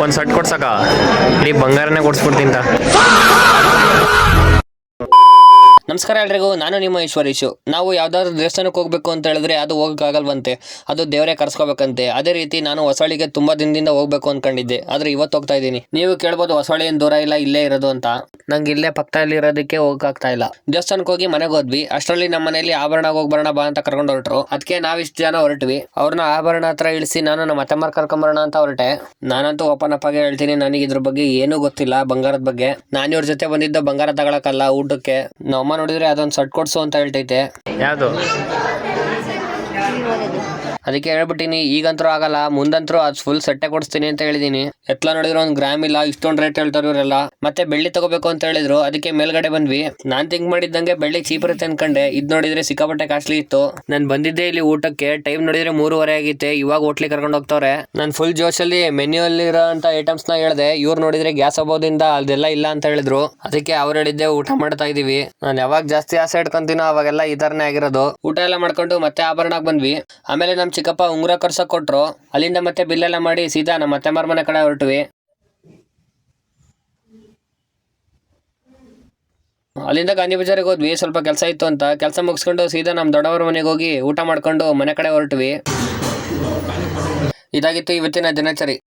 ಒಂದು ಸಟ್ ಕೊಡ್ಸಕ್ಕ ಇಡೀ ಬಂಗಾರನೇ ಕೊಡ್ಸ್ಬಿಡ್ತೀನಿ. ನಮಸ್ಕಾರ ಎಲ್ರಿಗೂ, ನಾನು ನಿಮ್ಮ ಈಶ್ವರೀಶು. ನಾವು ಯಾವ್ದಾದ್ರು ದೇವಸ್ಥಾನಕ್ಕೆ ಹೋಗ್ಬೇಕು ಅಂತ ಹೇಳಿದ್ರೆ ಅದು ಹೋಗಕ್ಕಾಗಲ್ವಂತೆ, ಅದು ದೇವರೇ ಕರ್ಸ್ಕೋಬೇಕಂತೆ. ಅದೇ ರೀತಿ ನಾನು ಹೊಸಳ್ಳಿಗೆ ತುಂಬಾ ದಿನದಿಂದ ಹೋಗ್ಬೇಕು ಅನ್ಕೊಂಡಿದ್ದೆ, ಆದ್ರೆ ಇವತ್ತು ಹೋಗ್ತಾ ಇದ್ದೀನಿ. ನೀವು ಕೇಳ್ಬೋದು ಹೊಸಳ್ಳಿ ಏನ್ ದೂರ ಇಲ್ಲ, ಇಲ್ಲೇ ಇರೋದು ಅಂತ. ನಂಗೆ ಇಲ್ಲೇ ಪಕ್ಕದಲ್ಲಿ ಇರೋದಕ್ಕೆ ಹೋಗಕ್ಕಾಗ್ತಾ ಇಲ್ಲ. ದೇವಸ್ಥಾನಕ್ಕೆ ಹೋಗಿ ಮನೆಗೆ ಹೋದ್ವಿ. ಅಷ್ಟರಲ್ಲಿ ನಮ್ಮ ಮನೆಯಲ್ಲಿ ಆಭರಣ ಹೋಗಿ ಬರೋಣ ಬಾ ಅಂತ ಕರ್ಕೊಂಡು ಹೊರಟ್ರು. ಅದಕ್ಕೆ ನಾವಿಷ್ಟು ಜನ ಹೊರಟ್ವಿ. ಅವ್ರನ್ನ ಆಭರಣ ಹತ್ರ ಇಳಿಸಿ ನಾನು ನಮ್ಮ ಅತ್ತಮ್ಮರ್ ಕರ್ಕೊಂಬರೋಣ ಅಂತ ಹೊರಟೆ. ನಾನಂತೂ ಓಪನ್ ಅಪ್ ಆಗಿ ಹೇಳ್ತೀನಿ, ನನಗೆ ಇದ್ರ ಬಗ್ಗೆ ಏನೂ ಗೊತ್ತಿಲ್ಲ, ಬಂಗಾರದ ಬಗ್ಗೆ. ನಾನು ಇವ್ರ ಜೊತೆ ಬಂದಿದ್ದ ಬಂಗಾರ ತಗೊಳಕಲ್ಲ, ಊಟಕ್ಕೆ. ನಮ್ಮ ನೋಡಿದ್ರೆ ಅದೊಂದು ಸಟ್ ಕೊಡ್ಸು ಅಂತ ಹೇಳ್ತೈತೆ. ಯಾವುದು? ಅದಕ್ಕೆ ಹೇಳ್ಬಿಟ್ಟಿನಿ, ಈಗಂತರೂ ಆಗಲ್ಲ, ಮುಂದಂತರೂ ಅದು ಫುಲ್ ಸೆಟ್ಟೆ ಕೊಡಿಸ್ತೀನಿ ಅಂತ ಹೇಳಿದೀನಿ. ಎತ್ಲ ನೋಡಿದ್ರೆ ಒಂದು ಗ್ರಾಮ್ ಇಲ್ಲ, ಇಷ್ಟೊಂದು ರೇಟ್ ಹೇಳ್ತಾರೆ ಇವರೆಲ್ಲ. ಮತ್ತೆ ಬೆಳ್ಳಿ ತಗೋಬೇಕು ಅಂತ ಹೇಳಿದ್ರು, ಅದಕ್ಕೆ ಮೇಲ್ಗಡೆ ಬಂದ್ವಿ. ನಾನ್ ಥಿಂಕ್ ಮಾಡಿದ್ದಂಗೆ ಬೆಳ್ಳಿ ಚೀಪ್ ಇರುತ್ತೆ ಅನ್ಕೊಂಡೆ. ಇದ್ ನೋಡಿದ್ರೆ ಸಿಕ್ಕಾಪಟ್ಟೆ ಕಾಸ್ಟ್ಲಿ ಇತ್ತು. ನಾನು ಬಂದಿದ್ದೆ ಇಲ್ಲಿ ಊಟಕ್ಕೆ, ಟೈಮ್ ನೋಡಿದ್ರೆ 3:30 ಆಗಿತ್ತೆ. ಇವಾಗ ಹೋಟ್ಲಿಗೆ ಕರ್ಕೊಂಡು ಹೋಗ್ತವ್ರೆ. ನಾನು ಫುಲ್ ಜೋಶಲ್ಲಿ ಮೆನ್ಯೂ ಅಲ್ಲಿ ಇರೋ ಅಂತ ಐಟಮ್ಸ್ ನ ಹೇಳ್ದೆ. ಇವ್ರು ನೋಡಿದ್ರೆ ಗ್ಯಾಸ್ ಹಬೋದಿಂದ ಅದೆಲ್ಲ ಇಲ್ಲ ಅಂತ ಹೇಳಿದ್ರು. ಅದಕ್ಕೆ ಅವ್ರು ಹೇಳಿದ್ದೆ ಊಟ ಮಾಡ್ತಾ ಇದೀವಿ. ನಾನು ಯಾವಾಗ ಜಾಸ್ತಿ ಆಸೆ ಇಟ್ಕೊಂತೀನೋ ಅವಾಗೆಲ್ಲ ಈ ತರನೇ ಆಗಿರೋದು. ಊಟ ಎಲ್ಲ ಮಾಡ್ಕೊಂಡು ಮತ್ತೆ ಆಭರಣಕ್ಕೆ ಬಂದ್ವಿ. ಆಮೇಲೆ ನಮ್ ಚಿಕ್ಕಪ್ಪ ಉಂಗುರ ಕರ್ಸಕ್ ಕೊಟ್ರು. ಅಲ್ಲಿಂದ ಮತ್ತೆ ಬಿಲ್ಲೆಲ್ಲ ಮಾಡಿ ಸೀದಾ ನಮ್ಮ ಅತ್ತೆಮಾರ್ ಮನೆ ಕಡೆ ಹೊರಟ್ವಿ. ಅಲ್ಲಿಂದ ಗಾಂಧಿ ಬಜಾರಿಗೆ ಹೋದ್ವಿ, ಸ್ವಲ್ಪ ಕೆಲಸ ಇತ್ತು ಅಂತ. ಕೆಲಸ ಮುಗಿಸ್ಕೊಂಡು ಸೀದಾ ನಮ್ಮ ದೊಡ್ಡವರ ಮನೆಗೆ ಹೋಗಿ ಊಟ ಮಾಡ್ಕೊಂಡು ಮನೆ ಕಡೆ ಹೊರಟ್ವಿ. ಇದಾಗಿತ್ತು ಇವತ್ತಿನ ದಿನಚರಿ.